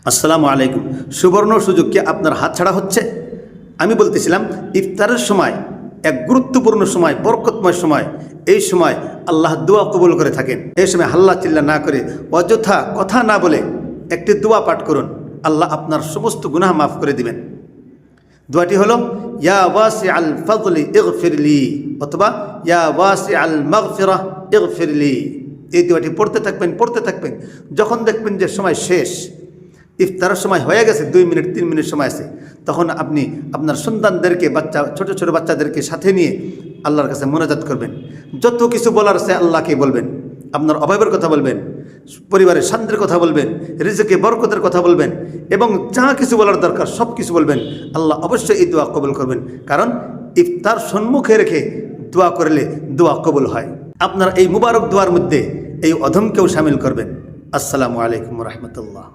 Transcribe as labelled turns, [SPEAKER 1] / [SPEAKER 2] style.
[SPEAKER 1] আসসালামু আলাইকুম। সুবর্ণ সুযোগ কি আপনার হাতছাড়া হচ্ছে? আমি বলতেছিলাম ইফতারের সময় এক গুরুত্বপূর্ণ সময়, বরকতময় সময়। এই সময় আল্লাহ দোয়া কবুল করে থাকেন। এই সময় হাল্লা চিল্লা না করে, অযথা কথা না বলে একটি দোয়া পাঠ করুন, আল্লাহ আপনার সমস্ত গুনাহ মাফ করে দিবেন। দোয়াটি হলো ইয়া ওয়াসিআল ফাযলি ইগফিরলি, অথবা ইয়া ওয়াসিআল মাগফিরাহ ইগফিরলি। এই দোয়াটি পড়তে থাকবেন। যখন দেখবেন যে সময় শেষ, ইফতারের সময় হয়ে গেছে, 2 মিনিট 3 মিনিট সময় আছে, তখন আপনি আপনার সন্তানদেরকে, ছোট ছোট বাচ্চাদেরকে সাথে নিয়ে আল্লাহর কাছে মোনাজাত করবেন। যত কিছু বলার আছে আল্লাহকে বলবেন। আপনার অভাবের কথা বলবেন, পরিবারের শান্তির কথা বলবেন, রিজিকে বরকতের কথা বলবেন, এবং যা কিছু বলার দরকার সব কিছু বলবেন। আল্লাহ অবশ্যই এই দোয়া কবুল করবেন, কারণ ইফতার সম্মুখে রেখে দোয়া করলে দোয়া কবুল হয়। আপনার এই মুবারক দোয়ার মধ্যে এই অধমকেও শামিল করবেন। আসসালামু আলাইকুম ওয়া রাহমাতুল্লাহ।